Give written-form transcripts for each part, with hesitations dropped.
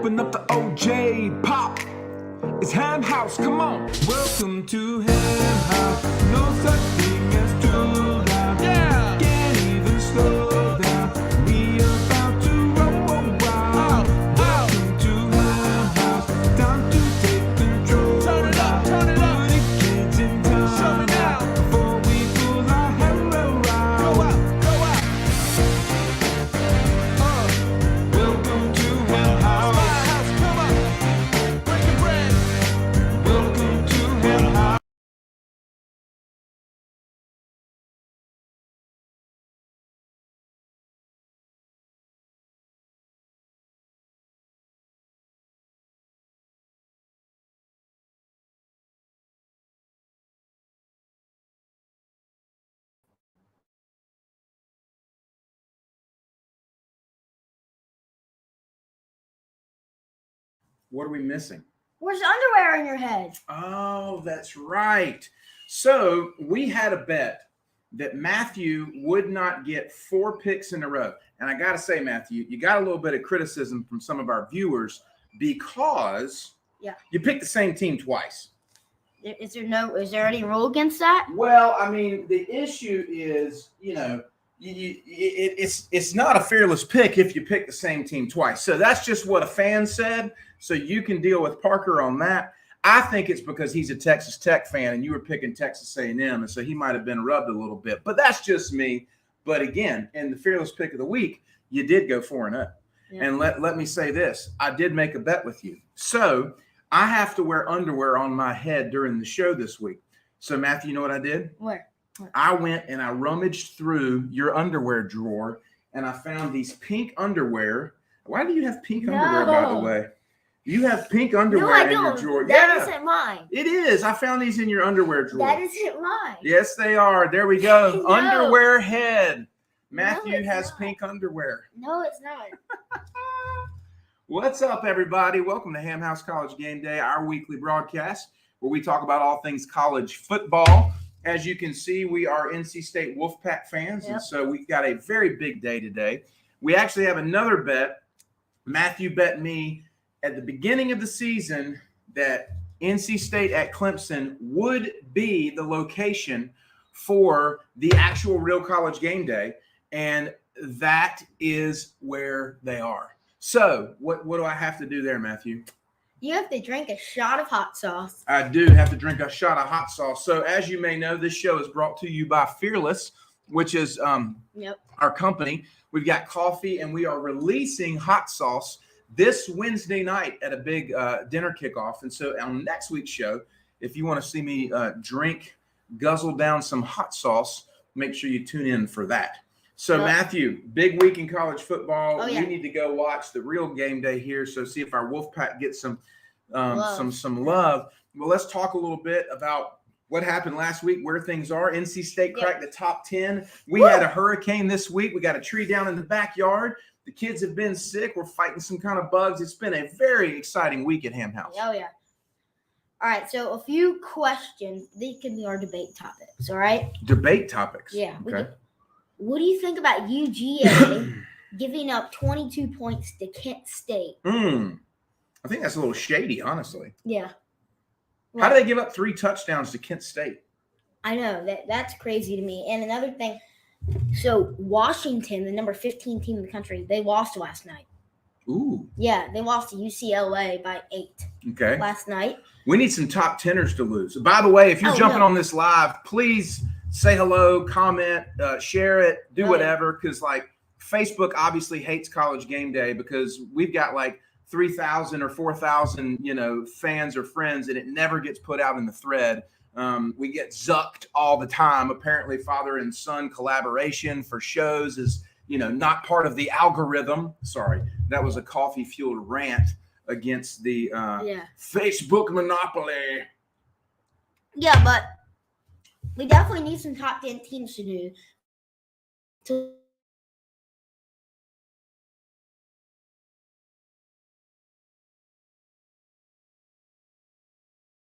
Open up the OJ pop. It's Ham House, come on. Welcome to Ham House. No such thing as too loud. Yeah. Can't even slow down. We about to roll wild. Welcome to Ham House. Time to take control. Turn it up, turn it up. Put the kids in time. Show me now. Before we pull our hair around. Go out, go out. Welcome to Ham House. Come on. Breaking bread. Welcome to Ham House. What are we missing? Where's underwear on your head? Oh, that's right. So we had a bet that Matthew would not get 4 picks in a row. And I got to say, Matthew, you got a little bit of criticism from some of our viewers because you picked the same team twice. Is there any rule against that? Well, I mean, the issue is, it's not a fearless pick if you pick the same team twice. So that's just what a fan said. So you can deal with Parker on that. I think it's because he's a Texas Tech fan and you were picking Texas A&M, and so he might have been rubbed a little bit. But that's just me. But again, in the fearless pick of the week, you did go 4-0. Yeah. And let me say this. I did make a bet with you. So I have to wear underwear on my head during the show this week. So, Matthew, you know what I did? Where? I went and I rummaged through your underwear drawer, and I found these pink underwear. Why do you have pink underwear, by the way? You have pink underwear in your drawer. That isn't mine. It is. I found these in your underwear drawer. That isn't mine. Yes, they are. There we go. No. Underwear head. Matthew has pink underwear. No, it's not. What's up, everybody? Welcome to Ham House College Game Day, our weekly broadcast where we talk about all things college football. As you can see, we are NC State Wolfpack fans, and so we've got a very big day today. We actually have another bet. Matthew bet me at the beginning of the season that NC State at Clemson would be the location for the actual real college game day, and that is where they are. So what do I have to do there, Matthew? You have to drink a shot of hot sauce. I do have to drink a shot of hot sauce. So as you may know, this show is brought to you by Fearless, which is our company. We've got coffee, and we are releasing hot sauce this Wednesday night at a big dinner kickoff. And so on next week's show, if you want to see me guzzle down some hot sauce, make sure you tune in for that. So, Matthew, big week in college football. We need to go watch the real game day here. So see if our Wolfpack gets some love. Well, let's talk a little bit about what happened last week, where things are. NC State cracked the top 10. We had a hurricane this week. We got a tree down in the backyard. The kids have been sick. We're fighting some kind of bugs. It's been a very exciting week at Ham House. Oh, yeah. All right, so a few questions. These can be our debate topics, all right? Debate topics? Yeah. Okay. What do you think about UGA giving up 22 points to Kent State? I think that's a little shady, honestly. Yeah. How do they give up 3 touchdowns to Kent State? I know. That's crazy to me. And another thing, so Washington, the number 15 team in the country, they lost last night. Ooh. Yeah, they lost to UCLA by 8 last night. We need some top teners to lose. By the way, if you're jumping on this live, please say hello, comment, share it, do whatever, because like Facebook obviously hates college game day because we've got like 3,000 or 4,000 fans or friends, and it never gets put out in the thread. We get zucked all the time. Apparently father and son collaboration for shows is not part of the algorithm. Sorry, that was a coffee fueled rant against the Facebook monopoly. Yeah, but we definitely need some top 10 teams to do.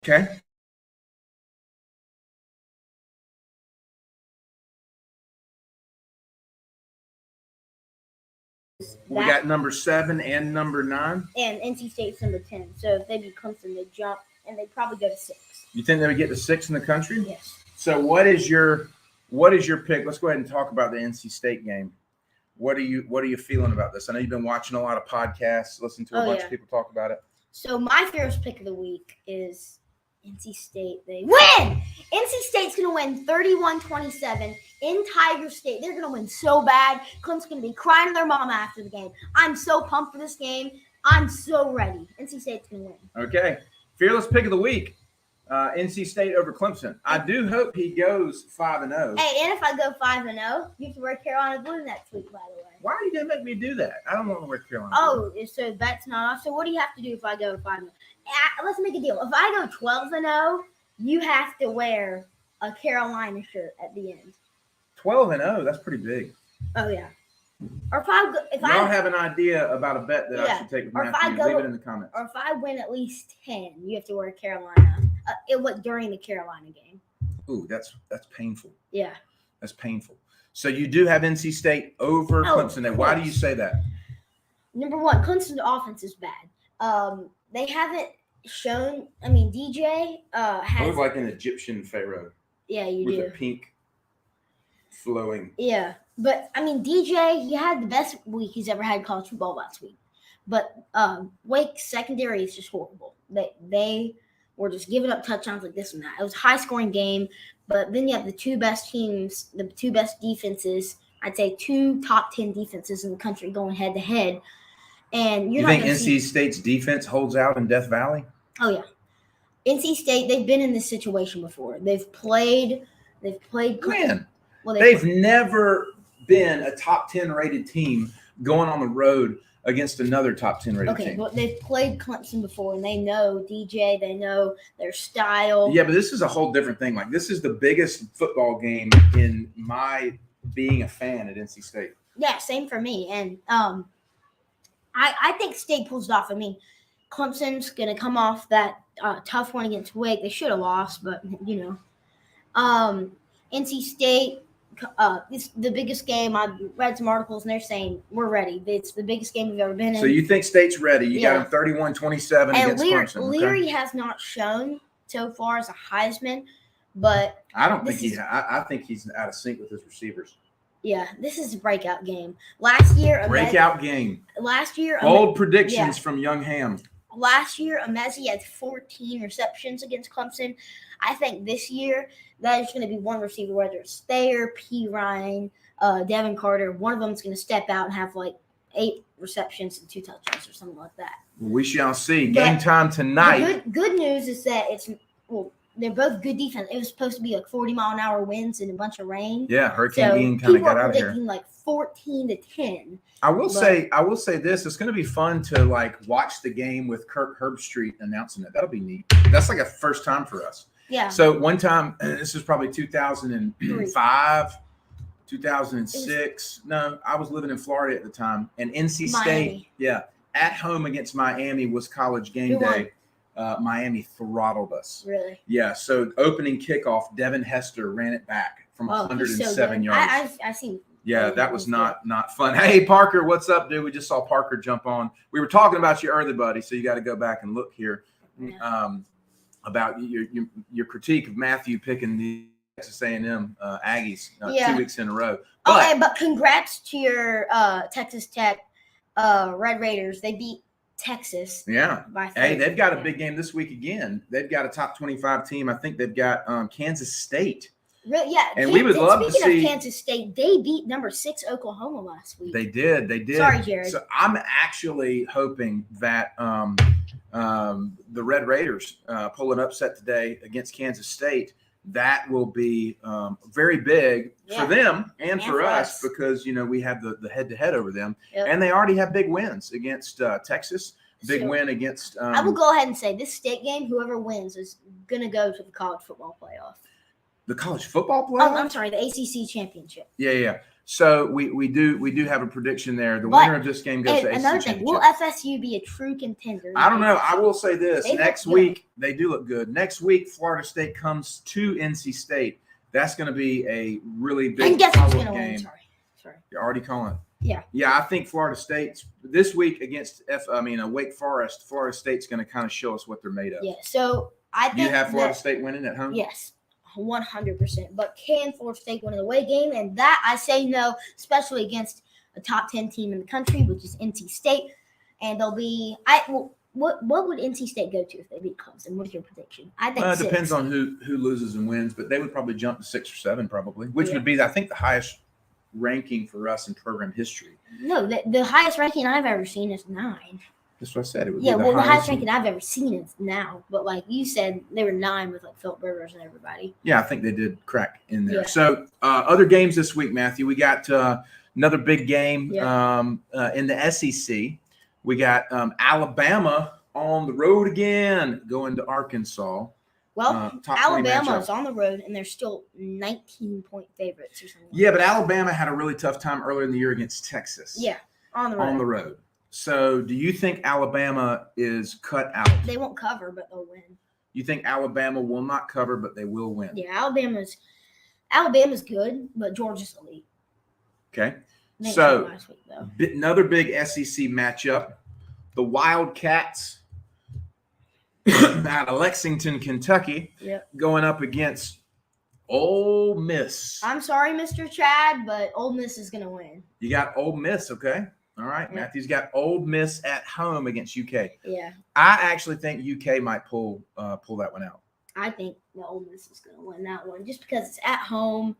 Okay. We got number 7 and number 9. And NC State's number 10. So if they beat Clemson, they jump, and they probably go to 6. You think they would get to 6 in the country? Yes. So what is your pick? Let's go ahead and talk about the NC State game. What are you feeling about this? I know you've been watching a lot of podcasts, listening to a bunch of people talk about it. So my first pick of the week is NC State. They win! NC State's going to win 31-27 in Tiger State. They're going to win so bad. Clemson's going to be crying to their mama after the game. I'm so pumped for this game. I'm so ready. NC State's going to win. Okay. Fearless pick of the week. NC State over Clemson. I do hope he goes 5-0. Hey, and if I go 5-0, you have to wear Carolina blue next week, by the way. Why are you going to make me do that? I don't want to wear Carolina blue. Oh, so that's not off. So what do you have to do if I go 5-0? Let's make a deal. If I go 12-0, you have to wear a Carolina shirt at the end. 12-0, that's pretty big. Oh, yeah. Or if I have an idea about a bet that I should take with Matthew, leave it in the comments. Or if I win at least 10, you have to wear Carolina. It was during the Carolina game. Ooh, that's painful. Yeah. That's painful. So you do have NC State over Clemson. Why do you say that? Number one, Clemson's offense is bad. They haven't shown. I mean, DJ has. Look like an Egyptian pharaoh. Yeah, you do. With a pink flowing. Yeah, but I mean, DJ, he had the best week he's ever had in college football last week. But Wake's secondary is just horrible. They were just giving up touchdowns like this and that. It was a high-scoring game, but then you have the two best teams, the two best defenses. I'd say 2 top 10 defenses in the country going head-to-head. And you think NC State's defense holds out in Death Valley? Oh, yeah. NC State, they've been in this situation before. They've played. When? Well, they've never been a top 10 rated team going on the road against another top 10 rated team. Okay, but they've played Clemson before, and they know DJ. They know their style. Yeah, but this is a whole different thing. Like, this is the biggest football game in my being a fan at NC State. Yeah, same for me. And I think State pulls it off. I mean, Clemson's going to come off that tough one against Wake. They should have lost, but, you know. NC State, it's the biggest game. I've read some articles, and they're saying we're ready. It's the biggest game we've ever been in. So you think State's ready? You got them 31-27 against Clemson. Leary has not shown so far as a Heisman, but I don't think I think he's out of sync with his receivers. Yeah, this is a breakout game. Last year, bold predictions from Young Ham. Last year, Amezi had 14 receptions against Clemson. I think this year that is going to be one receiver, whether it's Thayer, P. Ryan, Devin Carter. One of them is going to step out and have like 8 receptions and 2 touchdowns or something like that. We shall see. Game time tonight. Good news is that they're both good defense. It was supposed to be like 40-mile-an-hour winds and a bunch of rain. Yeah, Hurricane Ian kind of got out of here. People are predicting like 14-10. I will say this. It's going to be fun to like watch the game with Kirk Herbstreit announcing it. That'll be neat. That's like a first time for us. Yeah. So one time, this is probably 2005, 2006. No, I was living in Florida at the time, and NC State, at home against Miami was College game day. Miami throttled us. Really? Yeah. So opening kickoff, Devin Hester ran it back from 107 yards. I seen. Yeah, that was not fun. Hey, Parker, what's up, dude? We just saw Parker jump on. We were talking about you early, buddy, so you got to go back and look here about your critique of Matthew picking the Texas A&M Aggies 2 weeks in a row. But congrats to your Texas Tech Red Raiders. They beat Texas. Yeah. Hey, they've got a big game this week again. They've got a top 25 team. I think they've got Kansas State. Really? Yeah. And we would love to see. Speaking of Kansas State, they beat number 6 Oklahoma last week. They did. Sorry, Jared. So I'm actually hoping that the Red Raiders pull an upset today against Kansas State. That will be very big for them and for us because, we have the head-to-head over them. Yep. And they already have big wins against Texas, win against I will go ahead and say this state game, whoever wins is going to go to the college football playoff. The college football playoff? Oh, I'm sorry, the ACC championship. Yeah. So we do have a prediction there. The winner of this game goes to ACC another thing, championship. will FSU be a true contender? I don't know. I will say this. Next week, they do look good. Next week, Florida State comes to NC State. That's going to be a really big and guess who's going to win? Sorry. You're already calling it. Yeah, I think Florida State's this week against Wake Forest. Florida State's going to kind of show us what they're made of. Yeah, so I think you have Florida State winning at home. Yes, 100%. But can Florida State win an away game? And that I say no, especially against a top 10 team in the country, which is NC State. And they'll be what would NC State go to if they beat Clemson? What is your prediction? I think it depends on who loses and wins, but they would probably jump to 6 or 7 probably, which would be I think the highest ranking for us in program history. No, the highest ranking I've ever seen is 9. That's what I said. It would be the highest ranking I've ever seen is now. But like you said, they were 9 with like Philip Rivers and everybody. Yeah, I think they did crack in there. Yeah. So other games this week, Matthew, we got another big game in the SEC. We got Alabama on the road again, going to Arkansas. Well, Alabama is on the road, and they're still 19-point favorites or something. Yeah, but Alabama had a really tough time earlier in the year against Texas. Yeah, on the road. So do you think Alabama is cut out? They won't cover, but they'll win. You think Alabama will not cover, but they will win? Yeah, Alabama's good, but Georgia's elite. Okay. So another big SEC matchup, the Wildcats out of Lexington, Kentucky, going up against Ole Miss. I'm sorry, Mr. Chad, but Ole Miss is going to win. You got Ole Miss, okay? All right, Matthew's got Ole Miss at home against UK. Yeah. I actually think UK might pull that one out. I think the Ole Miss is going to win that one just because it's at home.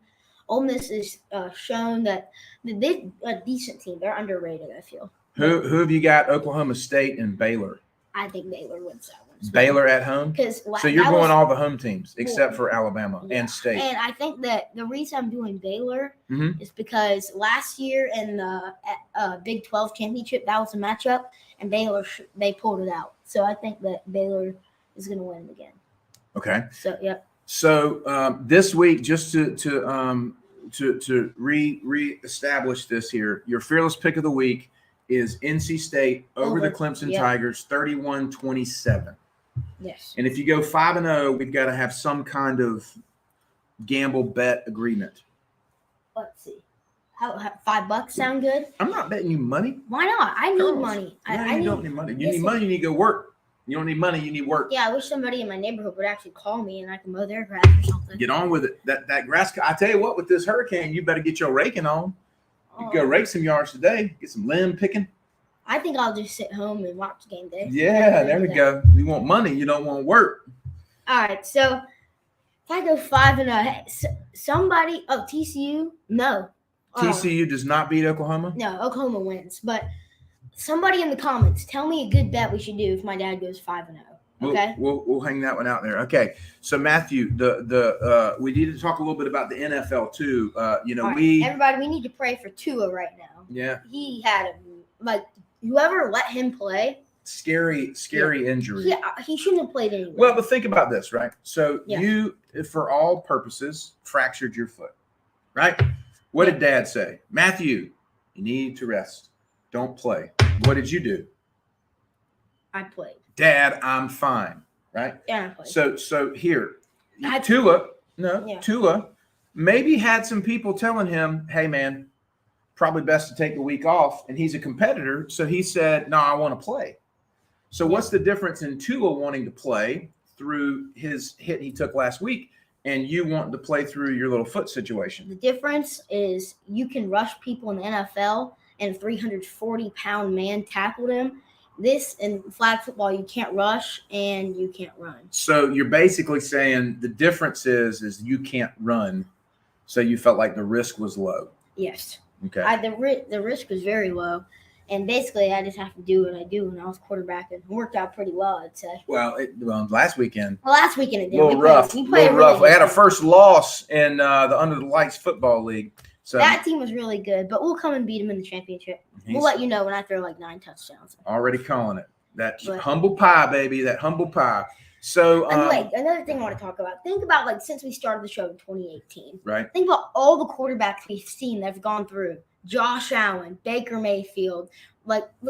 Ole Miss has shown that they're a decent team. They're underrated, I feel. Who have you got? Oklahoma State and Baylor. I think Baylor wins that one. Baylor at home? So you're going all the home teams except for Alabama and State. And I think that the reason I'm doing Baylor is because last year in the Big 12 championship, that was a matchup, and Baylor they pulled it out. So I think that Baylor is going to win again. Okay. So, yep. So this week, just to reestablish this here, your fearless pick of the week is NC State over the Clemson Tigers, 31-27. Yes. And if you go 5-0, we've got to have some kind of gamble bet agreement. Let's see. How $5 sound good? I'm not betting you money. Why not? I need money. You don't need money. You need money. You need to go work. You don't need money. You need work. Yeah, I wish somebody in my neighborhood would actually call me and I can mow their grass or something. Get on with it. That grass. I tell you what, with this hurricane, you better get your raking on. You can go rake some yards today. Get some limb picking. I think I'll just sit home and watch game day. Yeah, there we go. You want money. You don't want work. All right. So if I go 5-0, somebody. Oh, TCU? No. TCU does not beat Oklahoma? No, Oklahoma wins. But somebody in the comments, tell me a good bet we should do if my dad goes 5-0. Okay. We'll hang that one out there. Okay. So Matthew, we need to talk a little bit about the NFL too. Everybody, we need to pray for Tua right now. Yeah. He had whoever let him play. Scary injury. Yeah, he shouldn't have played anyway. Well, but think about this, right? So you, for all purposes, fractured your foot, right? What did Dad say? Matthew, you need to rest. Don't play. What did you do? I played. Dad, I'm fine, right? Yeah, I played. So here, Tua maybe had some people telling him, hey, man, probably best to take the week off. And he's a competitor. So he said, no, I want to play. So what's the difference in Tua wanting to play through his hit he took last week and you wanting to play through your little foot situation? The difference is you can rush people in the NFL and a 340-pound man tackled him. This in flag football, you can't rush and you can't run. So you're basically saying the difference is you can't run. So you felt like the risk was low. Yes. Okay. The risk was very low. And basically, I just have to do what I do when I was quarterback. And it worked out pretty well, I'd say. Well, last weekend. Well, last weekend it did. A little rough. We had our first loss in the Under the Lights Football League. So that team was really good, but we'll come and beat them in the championship. We'll let you know when I throw 9 touchdowns. Already calling it. Humble pie, baby. That humble pie. So another thing I want to talk about. Think about since we started the show in 2018. Right. Think about all the quarterbacks we've seen that have gone through. Josh Allen, Baker Mayfield.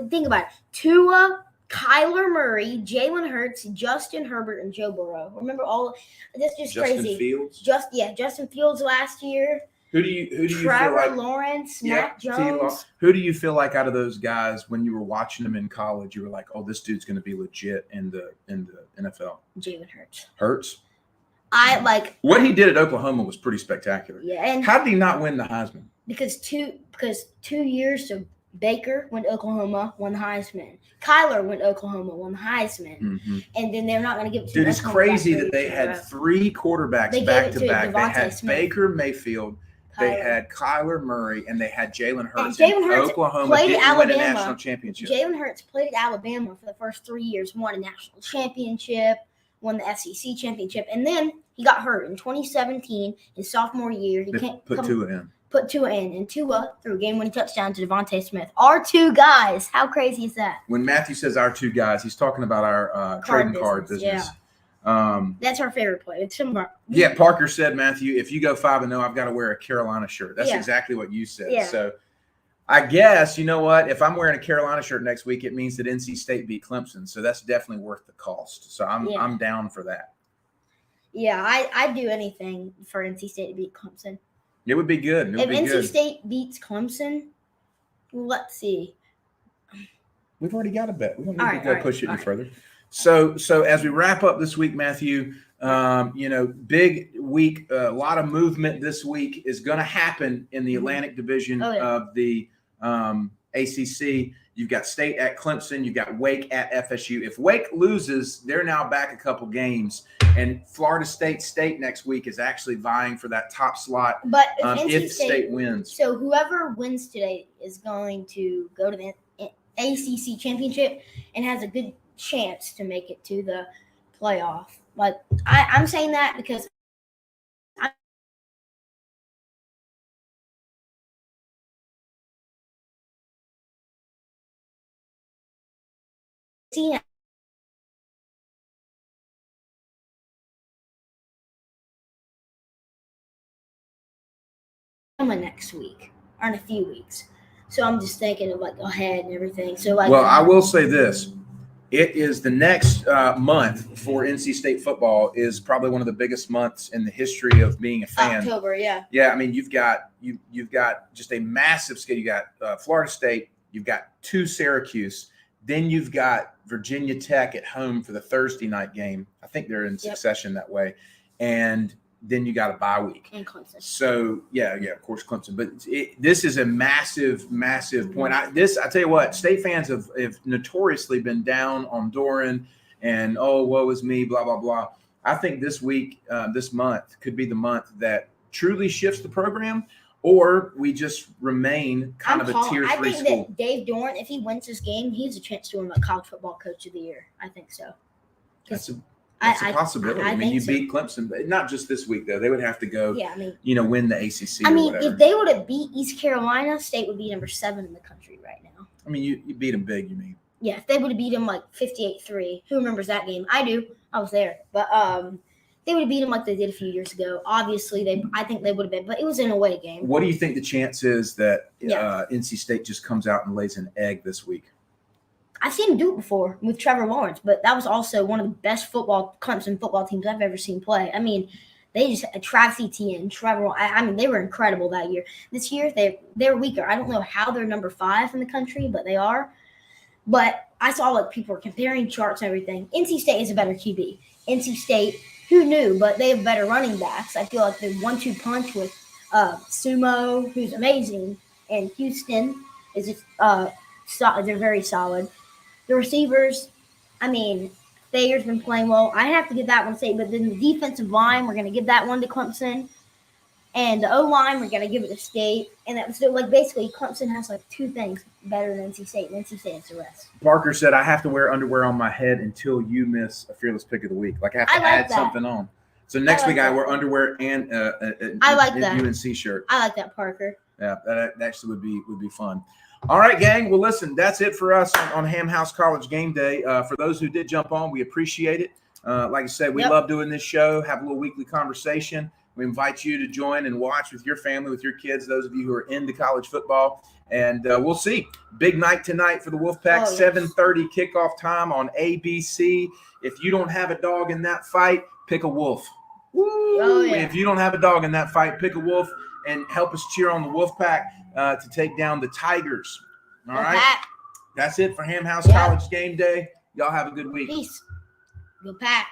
Think about it. Tua, Kyler Murray, Jalen Hurts, Justin Herbert, and Joe Burrow. Remember all? That's just Justin crazy. Fields. Justin Fields last year. Who do you Trevor feel like? Lawrence, Matt Jones. Who do you feel like out of those guys when you were watching them in college, you were like, oh, this dude's going to be legit in the NFL? Jalen Hurts. Hurts. I like what he did at Oklahoma was pretty spectacular. Yeah, and how did he not win the Heisman? Because 2 years of Baker went to Oklahoma, won the Heisman. Kyler went to Oklahoma, won the Heisman. Mm-hmm. And then they're not going to give it to Dude, it's crazy that they had 3 quarterbacks back to back. They had Baker Mayfield, they had Kyler Murray, and they had Jalen Hurts. And Jalen Hurts Oklahoma played at Alabama. Win a national championship. Jalen Hurts played at Alabama for the first 3 years, won a national championship, won the SEC championship, and then he got hurt in 2017, his sophomore year. He can't put Tua in. Put Tua in, and Tua threw a game-winning touchdown to Devontae Smith. Our 2 guys. How crazy is that? When Matthew says our 2 guys, he's talking about our trading card business. Yeah. That's our favorite play. It's yeah, Parker said, Matthew, if you go 5-0, I've got to wear a Carolina shirt. That's exactly what you said. Yeah. So I guess, you know what? If I'm wearing a Carolina shirt next week, it means that NC State beat Clemson. So that's definitely worth the cost. So I'm down for that. Yeah, I'd do anything for NC State to beat Clemson. It would be good. If NC State beats Clemson, let's see. We've already got a bet. We don't need to go push it any further. So as we wrap up this week, Matthew, big week, a lot of movement this week is going to happen in the Atlantic Division of the ACC. You've got State at Clemson. You've got Wake at FSU. If Wake loses, they're now back a couple games. And Florida State next week is actually vying for that top slot. But if State wins. So whoever wins today is going to go to the ACC championship and has a good chance to make it to the playoff. Like I'm saying that because next week or in a few weeks. So I'm just thinking of like ahead and everything. So like, well, I will say this. It is the next month for NC State football is probably one of the biggest months in the history of being a fan. October, yeah. Yeah, I mean, you've got just a massive schedule. You got Florida State, you've got 2 Syracuse, then you've got Virginia Tech at home for the Thursday night game. I think they're in succession that way. And then you got a bye week. And Clemson. So, yeah, of course, Clemson. But this is a massive, massive point. I tell you what, State fans have notoriously been down on Doran and, oh, woe is me, blah, blah, blah. I think this week, this month could be the month that truly shifts the program, or we just remain kind of a tier 3 school. I think that Dave Doran, if he wins this game, he has a chance to win the college football coach of the year. I think so. That's a possibility. I mean, you beat Clemson, but not just this week, though. They would have to go, win the ACC I mean, or whatever. if they would have beat East Carolina, State would be number 7 in the country right now. I mean, you beat them big, you mean? Yeah, if they would have beat them like 58-3. Who remembers that game? I do. I was there. But they would have beat them like they did a few years ago. Obviously, I think they would have been, but it was an away game. What do you think the chance is that NC State just comes out and lays an egg this week? I've seen him do it before with Trevor Lawrence, but that was also one of the best Clemson football teams I've ever seen play. I mean, they just Travis Etienne, Trevor. I mean, they were incredible that year. This year, they're weaker. I don't know how they're number 5 in the country, but they are. But I saw like people were comparing charts and everything. NC State is a better QB. NC State, who knew? But they have better running backs. I feel like the 1-2 punch with Sumo, who's amazing, and Houston is just they're very solid. The receivers, I mean, Thayer's been playing well. I have to give that one to State, but then the defensive line, we're going to give that one to Clemson. And the O-line, we're going to give it to State. And that was like basically Clemson has like 2 things better than NC State, and NC State has the rest. Parker said, I have to wear underwear on my head until you miss a Fearless Pick of the Week. Like I have to add something on. So next week I wear underwear and I like that UNC shirt. I like that, Parker. Yeah, that actually would be fun. All right, gang. Well, listen, that's it for us on Ham House College Game Day. For those who did jump on, we appreciate it. Like I said, we love doing this show, have a little weekly conversation. We invite you to join and watch with your family, with your kids, those of you who are into college football. And we'll see. Big night tonight for the Wolfpack, 7:30 kickoff time on ABC. If you don't have a dog in that fight, pick a wolf. Woo! If you don't have a dog in that fight, pick a wolf and help us cheer on the Wolfpack to take down the Tigers. All right. Pack. That's it for Ham House College Game Day. Y'all have a good week. Peace. Go Pack.